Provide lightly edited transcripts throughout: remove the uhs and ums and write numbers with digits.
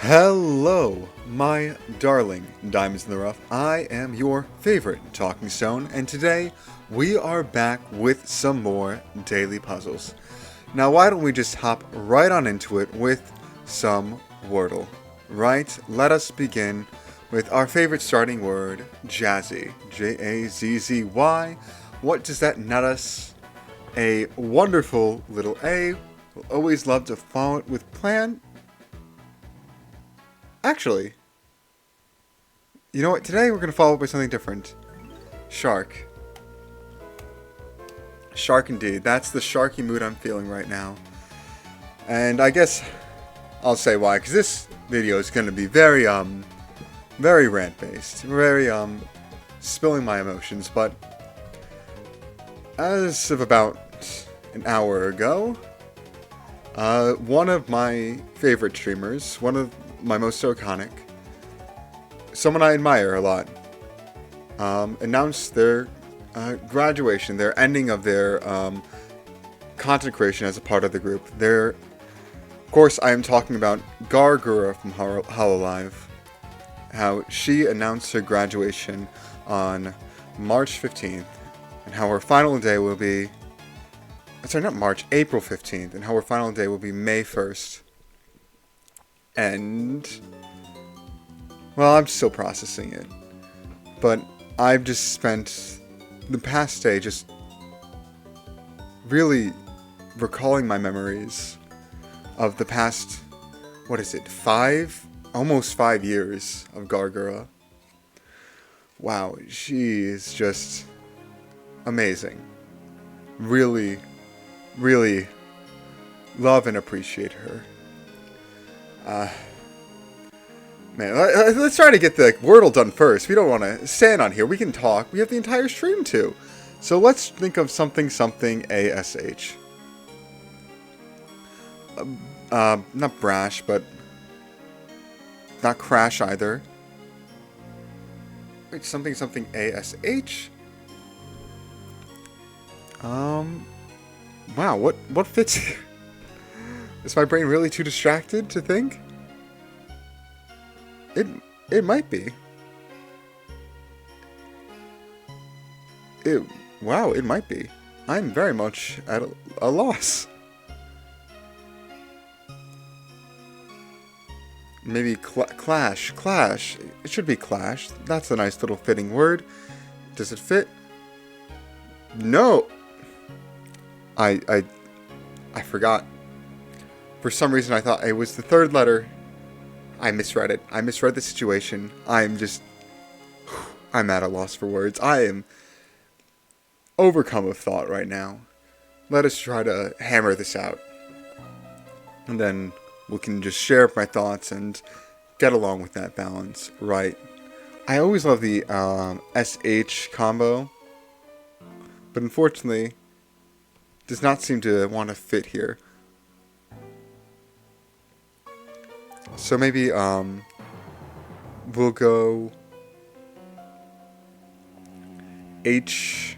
Hello, my darling Diamonds in the Rough. I am your favorite talking stone, and today we are back with some more daily puzzles. Now, why don't we just hop right on into it with some Wordle? Right, let us begin with our favorite starting word, jazzy. J-A-Z-Z-Y. What does that net us? A wonderful little A. We'll always love to follow it with plan. Actually, you know what? Today we're going to follow up with something different. Shark. Shark indeed. That's the sharky mood I'm feeling right now. And I guess I'll say why, because this video is going to be very rant-based. Very, spilling my emotions. But as of about an hour ago, one of my favorite streamers, one of my most iconic, someone I admire a lot, announced their graduation, their ending of their content creation as a part of the group. Of course, I am talking about Gawr Gura from Hololive. How she announced her graduation on March 15th, and how her final day will be... Sorry, not March, April 15th, and how her final day will be May 1st. And, well, I'm still processing it. But I've just spent the past day just really recalling my memories of the past, almost 5 years of Gawr Gura. Wow, she is just amazing. Really, really love and appreciate her. Man, let's try to get the Wordle done first. We don't want to stand on here. We can talk. We have the entire stream too. So let's think of something ASH. Not brash, but not crash either. Wait, something ASH? Wow, what fits here? Is my brain really too distracted to think? It might be. Wow, it might be. I'm very much at a loss. Maybe clash. It should be clash. That's a nice little fitting word. Does it fit? No. I forgot. For some reason, I thought it was the third letter. I misread it. I misread the situation. I'm at a loss for words. I am overcome with thought right now. Let us try to hammer this out. And then we can just share my thoughts and get along with that balance. Right. I always love the SH combo. But unfortunately, does not seem to want to fit here. So maybe, we'll go H-O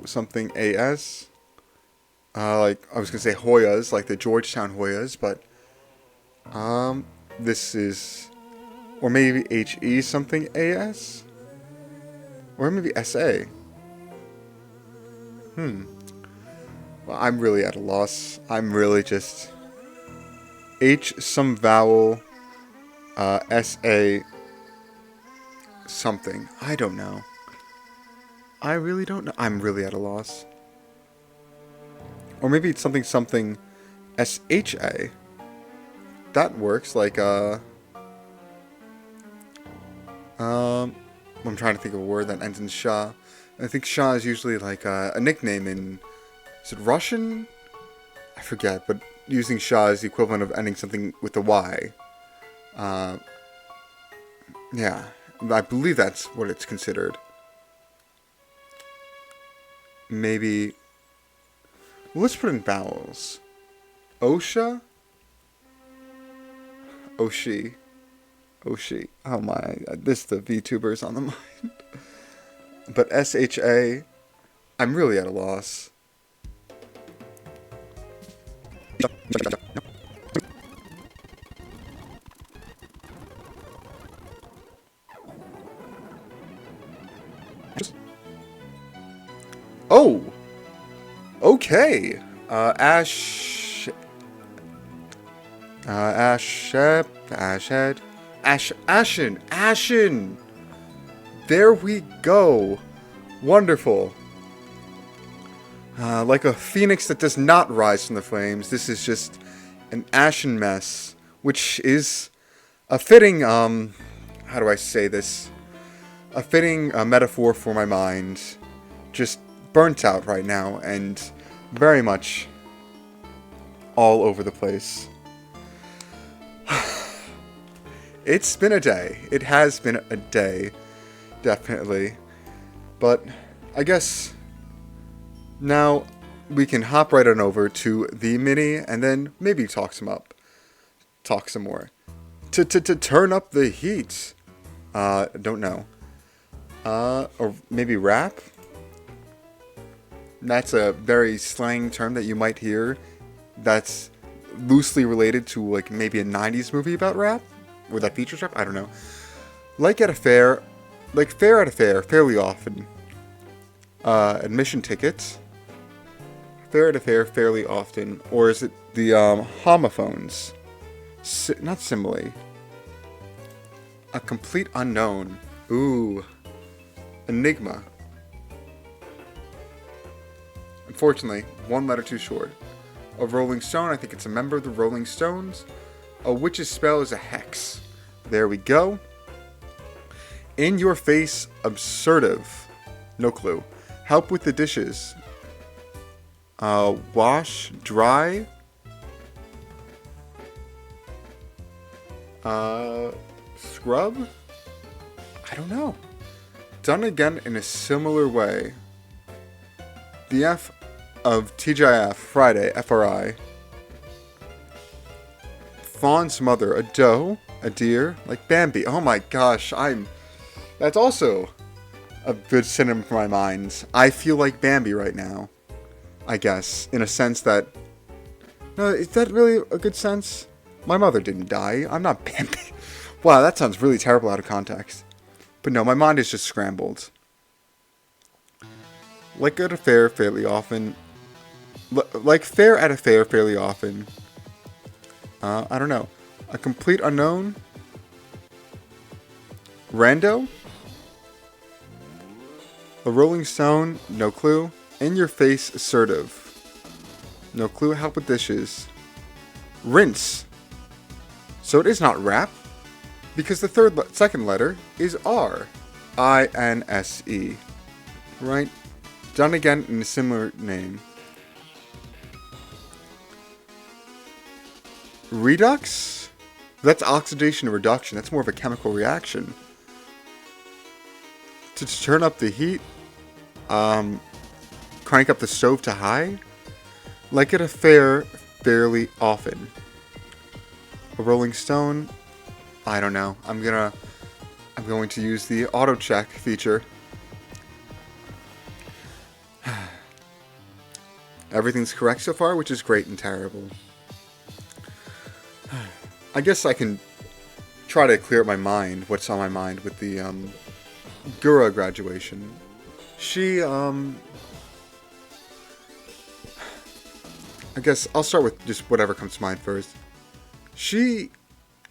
something A-S. Like, I was gonna say Hoyas, like the Georgetown Hoyas, but, this is, or maybe H-E something A-S? Or maybe S-A. Well, I'm really at a loss. I'm really just H some vowel, S-A something. I don't know. I really don't know. I'm really at a loss. Or maybe it's something S-H-A. That works, like, I'm trying to think of a word that ends in sha. I think sha is usually like a nickname in... Is it Russian? I forget, but using sha is the equivalent of ending something with a Y. Yeah, I believe that's what it's considered. Maybe... Well, let's put in vowels. Osha? Oshi. Oshi. Oh my, this the VTubers on the mind. But S-H-A, I'm really at a loss. Okay. Ashen. There we go. Wonderful. Like a phoenix that does not rise from the flames, this is just an ashen mess, which is a fitting, how do I say this? A fitting metaphor for my mind. Just burnt out right now, and very much all over the place. It's been a day. It has been a day, definitely. But I guess now we can hop right on over to the mini and then maybe talk some more. To turn up the heat. Don't know. Or maybe rap? That's a very slang term that you might hear that's loosely related to like maybe a 90s movie about rap? Or that features rap? I don't know. Like at a fair at a fair, fairly often. Admission tickets. Fair at a fair, fairly often. Or is it the homophones? Not simile. A complete unknown. Ooh. Enigma. Unfortunately, one letter too short. A Rolling Stone, I think it's a member of the Rolling Stones. A witch's spell is a hex. There we go. In your face, absurtive. No clue. Help with the dishes. Wash, dry. Scrub? I don't know. Done again in a similar way. The F of TGIF, Friday, FRI. Fawn's mother, a doe, a deer, like Bambi. Oh my gosh, that's also a good synonym for my mind. I feel like Bambi right now, I guess, in a sense that... No, is that really a good sense? My mother didn't die. I'm not Bambi. Wow, that sounds really terrible out of context. But no, my mind is just scrambled. Like at a fair fairly often. Like fair at a fair fairly often. I don't know. A complete unknown. Rando. A Rolling Stone. No clue. In your face assertive. No clue. Help with dishes. Rinse. So it is not rap. Because the second letter is R. I-N-S-E. Right? Done again in a similar name. Redux? That's oxidation and reduction. That's more of a chemical reaction. To turn up the heat. Crank up the stove to high. Like at a fair, fairly often. A Rolling Stone. I don't know. I'm going to use the auto check feature. Everything's correct so far, which is great and terrible. I guess I can try to clear up my mind, what's on my mind with the Gura graduation. She, I guess I'll start with just whatever comes to mind first. She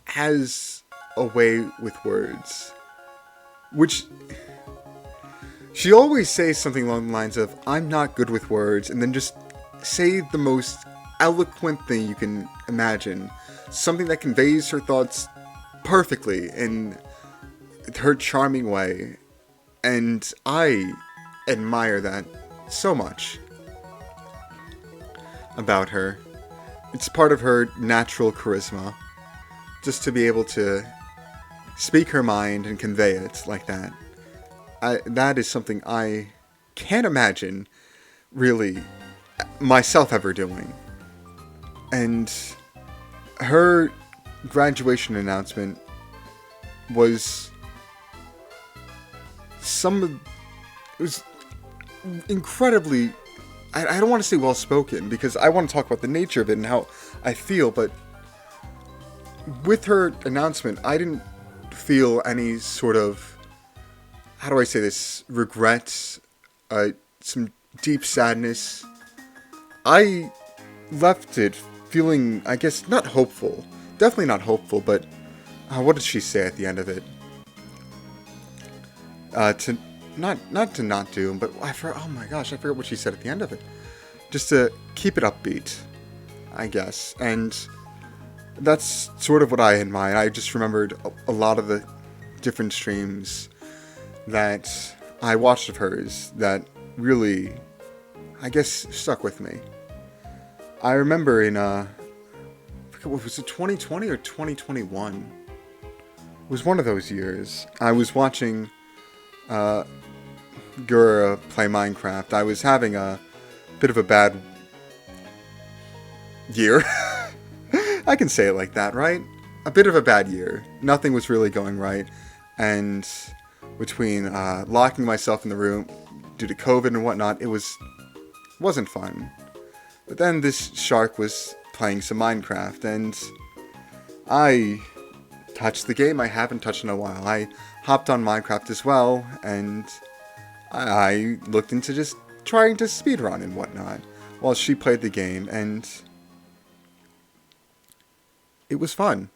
has a way with words, which she always says something along the lines of, I'm not good with words, and then just say the most eloquent thing you can imagine. Something that conveys her thoughts perfectly in her charming way. And I admire that so much about her. It's part of her natural charisma. Just to be able to speak her mind and convey it like that. That is something I can't imagine really myself ever doing. And her graduation announcement was it was incredibly, I don't want to say well spoken, because I want to talk about the nature of it and how I feel, but with her announcement, I didn't feel any sort of, how do I say this, regret, some deep sadness. I left it feeling, I guess, not hopeful. Definitely not hopeful, but what did she say at the end of it? To not to not do, but oh my gosh, I forgot what she said at the end of it. Just to keep it upbeat, I guess. And that's sort of what I had in mind. I just remembered a lot of the different streams that I watched of hers that really, I guess, stuck with me. I remember in, I forget, was it 2020 or 2021? It was one of those years. I was watching Gura play Minecraft. I was having a bit of a bad year. I can say it like that, right? A bit of a bad year. Nothing was really going right. And between locking myself in the room due to COVID and whatnot, it wasn't fun. But then this shark was playing some Minecraft, and I touched the game I haven't touched in a while. I hopped on Minecraft as well, and I looked into just trying to speedrun and whatnot while she played the game, and it was fun.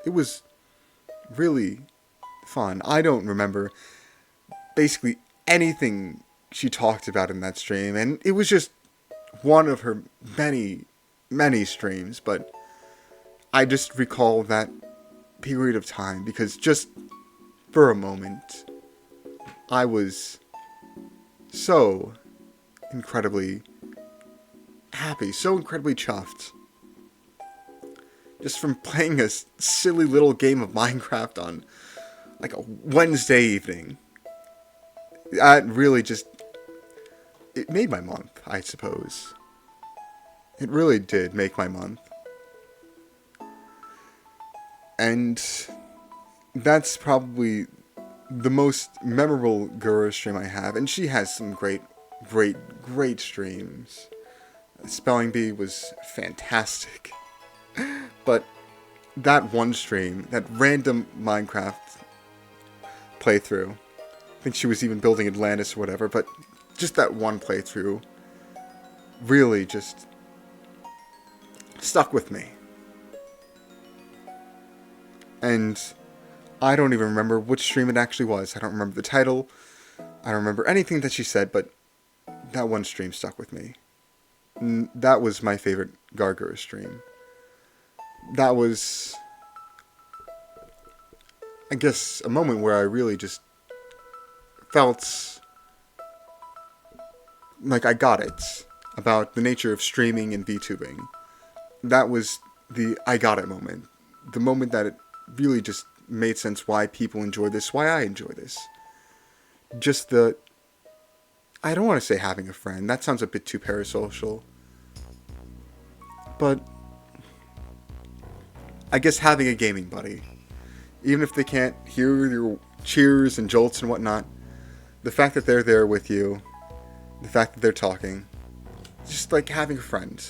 It was really fun. I don't remember basically anything she talked about in that stream, and it was just one of her many, many streams, but I just recall that period of time because just for a moment, I was so incredibly happy, so incredibly chuffed. Just from playing a silly little game of Minecraft on like a Wednesday evening. That really just, it made my month, I suppose. It really did make my month. And that's probably the most memorable Gura stream I have. And she has some great streams. Spelling Bee was fantastic. But that one stream, that random Minecraft playthrough, I think she was even building Atlantis or whatever, but just that one playthrough really just stuck with me. And I don't even remember which stream it actually was. I don't remember the title. I don't remember anything that she said, but that one stream stuck with me. That was my favorite Gawr Gura stream. That was, I guess, a moment where I really just felt like I got it about the nature of streaming and VTubing. That was the I got it moment. The moment that it really just made sense why people enjoy this, why I enjoy this. Just I don't want to say having a friend. That sounds a bit too parasocial. But I guess having a gaming buddy. Even if they can't hear your cheers and jolts and whatnot, the fact that they're there with you, the fact that they're talking, just like having a friend.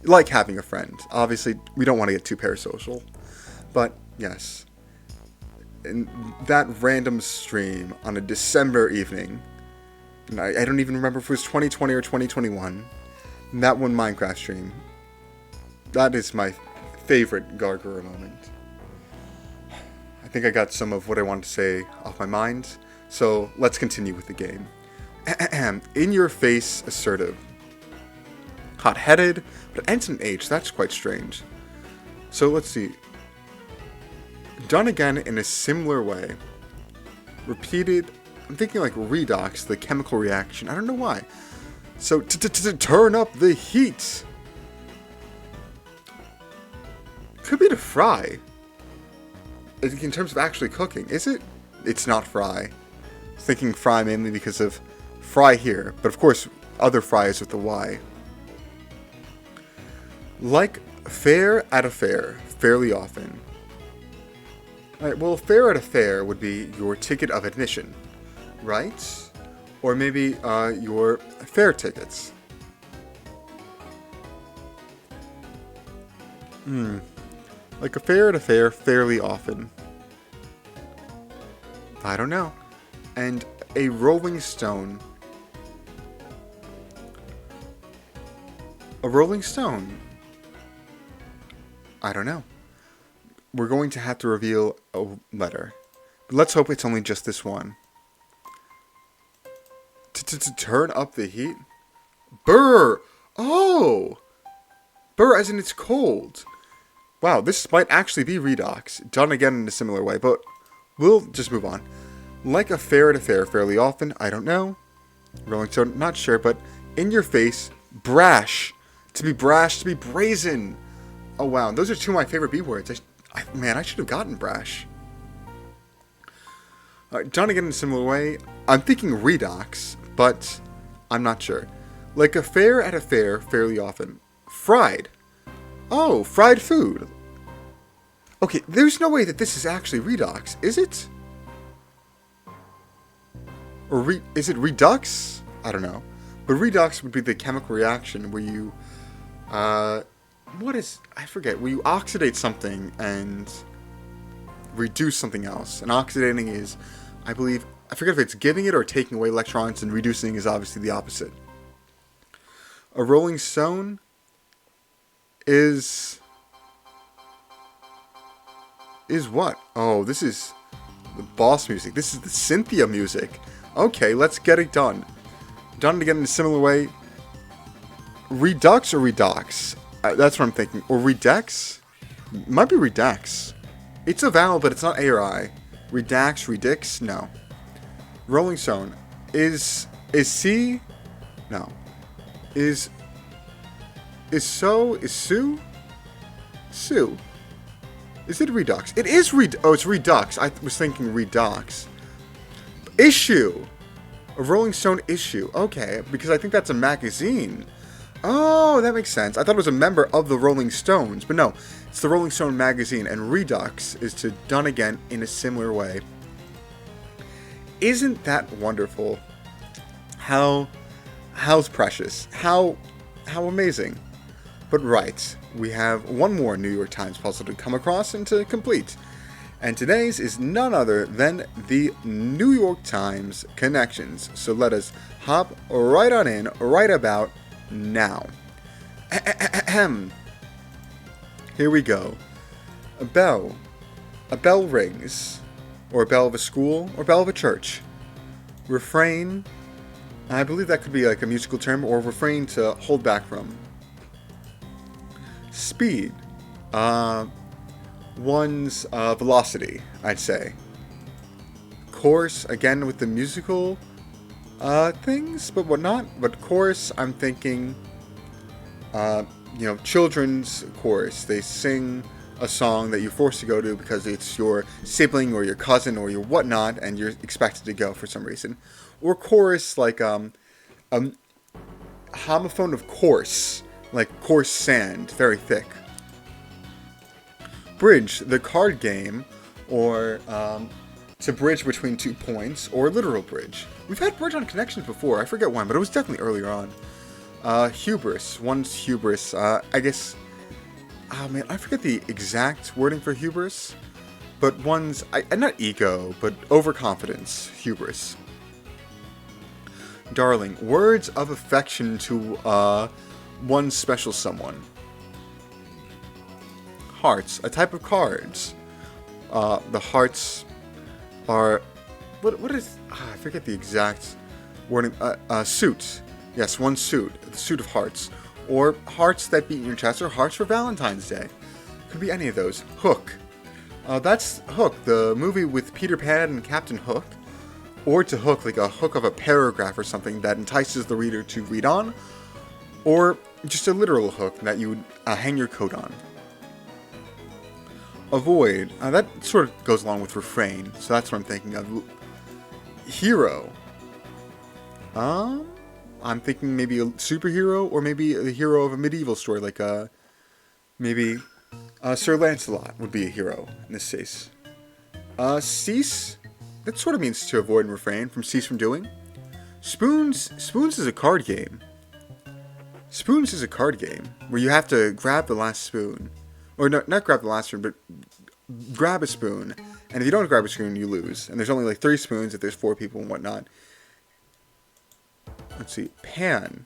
Like having a friend. Obviously, we don't want to get too parasocial. But, yes. And that random stream on a December evening, and I don't even remember if it was 2020 or 2021, and that one Minecraft stream, that is my favorite Gawr Gura moment. I think I got some of what I wanted to say off my mind, so let's continue with the game. In your face, assertive. Hot-headed, but it ends in H, that's quite strange. So let's see. Done again in a similar way. Repeated, I'm thinking like redox, the chemical reaction, I don't know why. So, to turn up the heat. Could be to fry. In terms of actually cooking, is it? It's not fry. Thinking fry mainly because of fry here, but of course, other fry is with the Y. Like fair at a fair, fairly often. Alright, well, fair at a fair would be your ticket of admission, right? Or maybe your fair tickets. Like a fair at a fair, fairly often. I don't know. And a rolling stone. A rolling stone. I don't know. We're going to have to reveal a letter. But let's hope it's only just this one. To turn up the heat? Burr! Oh! Burr as in it's cold. Wow, this might actually be redox. Done again in a similar way, but we'll just move on. Like a fair at a fair fairly often, I don't know. Rolling stone, not sure, but in your face, brash. To be brash, to be brazen. Oh wow, those are two of my favorite B words. Man, I should have gotten brash. Done again in a similar way. I'm thinking redox, but I'm not sure. Like a fair at a fair fairly often. Fried. Oh, fried food. Okay, there's no way that this is actually redox, is it? Or is it redux? I don't know. But redox would be the chemical reaction where you, I forget, where you oxidate something and reduce something else. And oxidating is, I forget if it's giving it or taking away electrons, and reducing is obviously the opposite. A rolling stone is what? Oh, this is the boss music. This is the Cynthia music. Okay, let's get it done. Done again in a similar way. Redux or redox? That's what I'm thinking. Or redex? Might be redex. It's a vowel, but it's not A or I. Redax, redix? No. Rolling stone. Is C? No. Is Sue? Sue. Is it redux? It is it's redux. I was thinking redox. Issue. A Rolling Stone issue. Okay, because I think that's a magazine. Oh, that makes sense. I thought it was a member of the Rolling Stones, but no. It's the Rolling Stone magazine, and redux is to done again in a similar way. Isn't that wonderful? How's precious? How amazing. But right, we have one more New York Times puzzle to come across and to complete. And today's is none other than the New York Times connections. So let us hop right on in, right about now. Here we go. A bell. A bell rings. Or a bell of a school, or bell of a church. Refrain. I believe that could be like a musical term, or refrain to hold back from. Speed. One's velocity, I'd say. Chorus, again with the musical things, but whatnot. But chorus, I'm thinking, children's chorus. They sing a song that you're forced to go to because it's your sibling or your cousin or your whatnot, and you're expected to go for some reason. Or chorus, like homophone of coarse, like coarse sand, very thick. Bridge, the card game, or to bridge between 2 points, or literal bridge. We've had bridge on connections before, I forget when, but it was definitely earlier on. Hubris, one's hubris, I guess, oh man, I forget the exact wording for hubris, but one's, not ego, but overconfidence, hubris. Darling, words of affection to one special someone. Hearts, a type of cards. The hearts are, what is, I forget the exact wording, suit. Yes, one suit, the suit of hearts. Or hearts that beat in your chest, or hearts for Valentine's Day. Could be any of those. Hook. That's Hook, the movie with Peter Pan and Captain Hook. Or to hook, like a hook of a paragraph or something that entices the reader to read on. Or just a literal hook that you would hang your coat on. Avoid. That sort of goes along with refrain, so that's what I'm thinking of. Hero. I'm thinking maybe a superhero, or maybe a hero of a medieval story, like maybe Sir Lancelot would be a hero in this case. Cease. That sort of means to avoid and refrain from cease from doing. Spoons is a card game. Spoons is a card game where you have to grab the last spoon. Or no, not grab the last spoon, but grab a spoon. And if you don't grab a spoon, you lose. And there's only like 3 spoons if there's 4 people and whatnot. Let's see. Pan.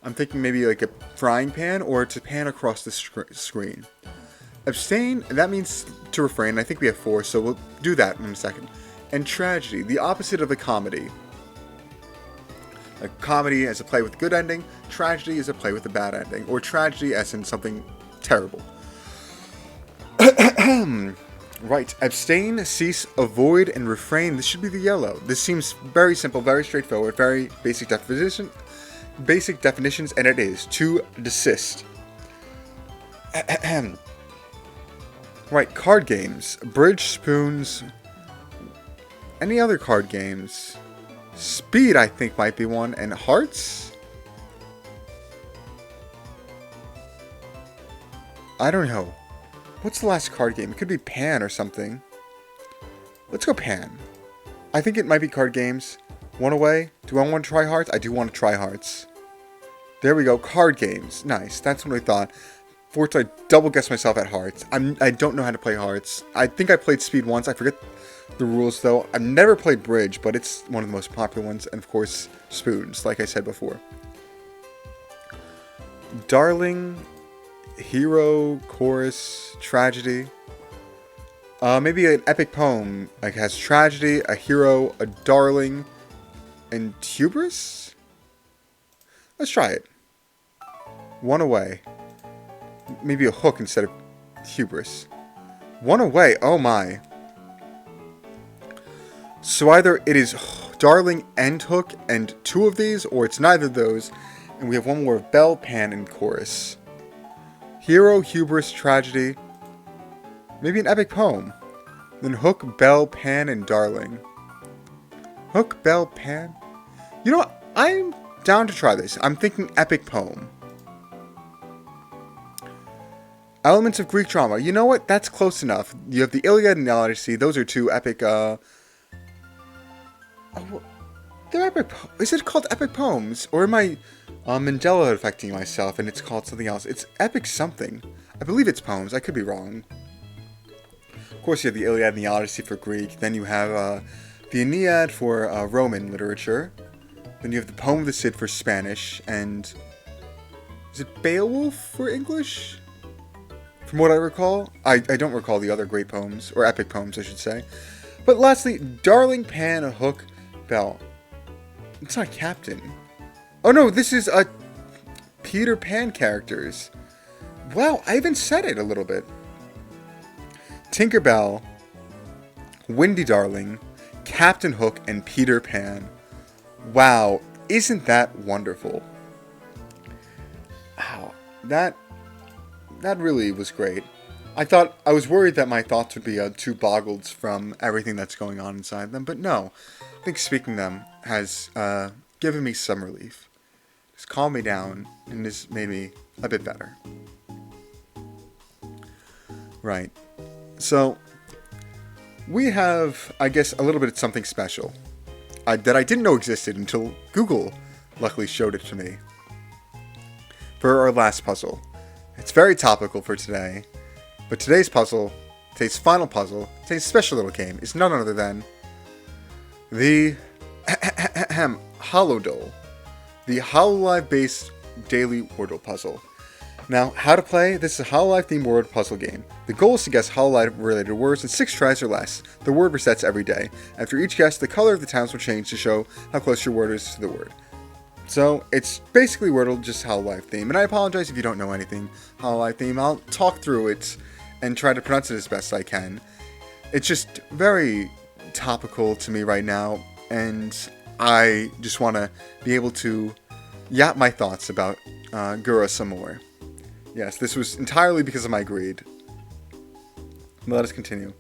I'm thinking maybe like a frying pan or to pan across the screen. Abstain, that means to refrain. I think we have 4, so we'll do that in a second. And tragedy, the opposite of a comedy. A comedy is a play with a good ending. Tragedy is a play with a bad ending. Or tragedy as in something terrible. Right. Abstain, cease, avoid, and refrain. This should be the yellow. This seems very simple, very straightforward, very basic definitions, and it is. To desist. Right. Card games. Bridge, spoons. Any other card games? Speed, I think, might be one. And hearts? I don't know. What's the last card game? It could be Pan or something. Let's go Pan. I think it might be card games. One away. Do I want to try hearts? I do want to try hearts. There we go. Card games. Nice. That's what I thought. Fortunately, I double guessed myself at hearts. I don't know how to play hearts. I think I played speed once. I forget the rules though. I've never played bridge, but it's one of the most popular ones. And of course, spoons, like I said before. Darling, hero, chorus, tragedy. Maybe an epic poem. Like has tragedy, a hero, a darling, and hubris? Let's try it. One away. Maybe a hook instead of hubris. One away. Oh my. So either it is darling and hook and 2 of these, or it's neither of those. And we have one more of bell, pan, and chorus. Hero, hubris, tragedy. Maybe an epic poem. Then hook, bell, pan, and darling. Hook, bell, pan. You know what? I'm down to try this. I'm thinking epic poem. Elements of Greek drama. You know what? That's close enough. You have the Iliad and the Odyssey. Those are 2 epic, they're epic. Is it called epic poems? Or am I Mandela affecting myself and it's called something else? It's epic something. I believe it's poems. I could be wrong. Of course, you have the Iliad and the Odyssey for Greek. Then you have the Aeneid for Roman literature. Then you have the Poem of the Cid for Spanish. And is it Beowulf for English? From what I recall. I don't recall the other great poems. Or epic poems, I should say. But lastly, darling, pan, a hook, bell. It's not Captain. Oh no, this is Peter Pan characters. Wow, I even said it a little bit. Tinkerbell, Windy Darling, Captain Hook, and Peter Pan. Wow, isn't that wonderful? Wow, that really was great. I was worried that my thoughts would be too boggled from everything that's going on inside them, but no. I think speaking them has given me some relief. It's calmed me down and has made me a bit better. Right. So, we have, I guess, a little bit of something special that I didn't know existed until Google luckily showed it to me. For our last puzzle. It's very topical for today. But today's final puzzle, today's special little game is none other than the Holodle, the Hololive Based Daily Wordle puzzle. Now, how to play? This is a Hololive themed word puzzle game. The goal is to guess Hololive related words in 6 tries or less. The word resets every day. After each guess, the color of the towns will change to show how close your word is to the word. So, it's basically Wordle, just Hololive theme. And I apologize if you don't know anything Hololive theme. I'll talk through it and try to pronounce it as best I can. It's just very topical to me right now, and I just want to be able to yap my thoughts about Gura some more. Yes, this was entirely because of my greed. But let us continue.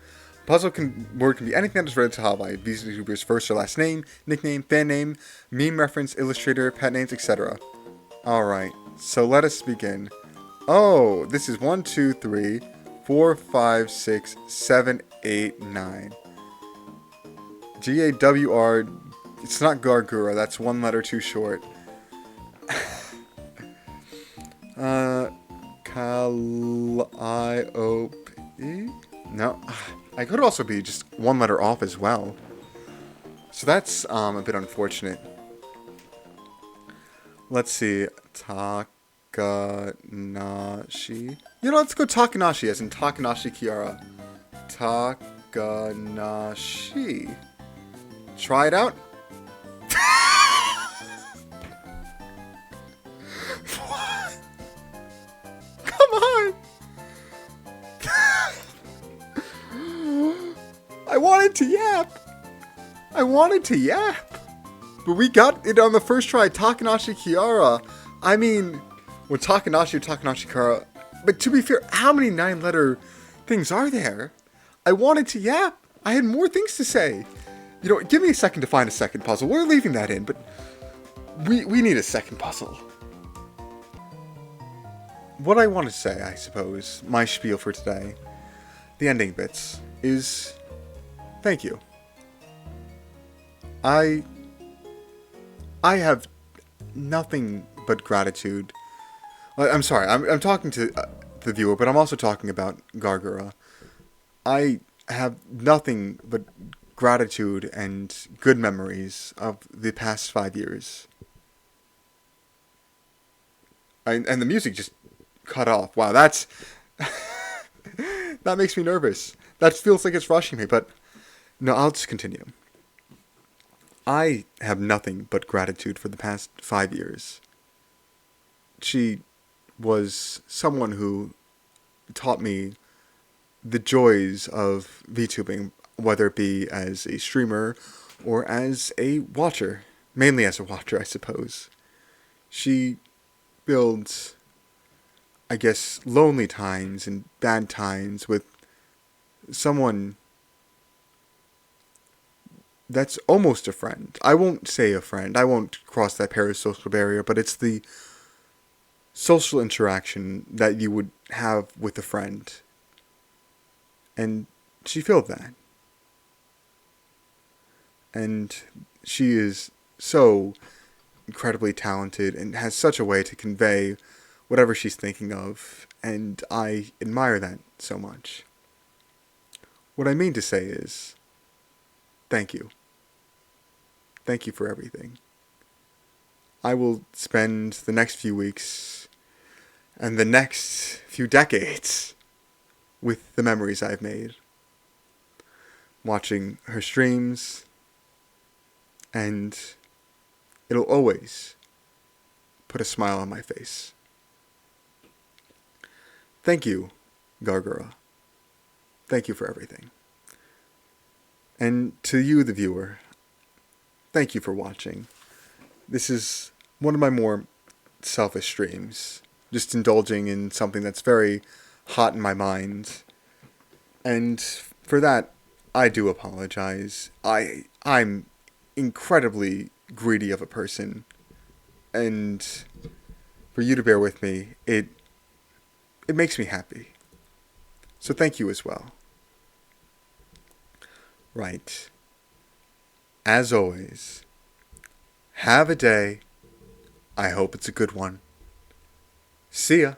Puzzle word can be anything that is related to Hololive. These YouTubers' first or last name, nickname, fan name, meme reference, illustrator, pet names, etc. Alright, so let us begin. Oh, this is 1, 2, 3, 4, 5, 6, 7, 8, 9. G-A-W-R. It's not Gawr Gura. That's one letter too short. Calliope? No. I could also be just one letter off as well. So that's a bit unfortunate. Let's see. Takanashi. Let's go Takanashi as in Takanashi Kiara. Takanashi. Try it out. What? Come on. I wanted to yap. But we got it on the first try. Takanashi Kiara. I mean, when Takanashi or Takanashi Kiara. But to be fair, how many 9-letter things are there? I wanted to yap. I had more things to say. Give me a second to find a second puzzle. We're leaving that in, but we need a second puzzle. What I want to say, I suppose, my spiel for today, the ending bits, is thank you. I have nothing but gratitude. I'm sorry, I'm talking to the viewer, but I'm also talking about Gawr Gura. I have nothing but gratitude and good memories of the past 5 years. And the music just cut off. Wow, that's... that makes me nervous. That feels like it's rushing me, but... No, I'll just continue. I have nothing but gratitude for the past 5 years. She was someone who taught me the joys of VTubing, whether it be as a streamer or as a watcher. Mainly as a watcher, I suppose. She builds, I guess, lonely times and bad times with someone that's almost a friend. I won't say a friend. I won't cross that parasocial barrier, but it's the social interaction that you would have with a friend. And she filled that. And she is so incredibly talented and has such a way to convey whatever she's thinking of, and I admire that so much. What I mean to say is, thank you. Thank you for everything. I will spend the next few weeks and the next few decades with the memories I've made. Watching her streams, and it'll always put a smile on my face. Thank you, Gawr Gura. Thank you for everything. And to you, the viewer, thank you for watching. This is one of my more selfish streams, just indulging in something that's very hot in my mind. And for that, I do apologize. I'm incredibly greedy of a person, and for you to bear with me, it makes me happy. So thank you as well. Right. As always, have a day. I hope it's a good one. See ya.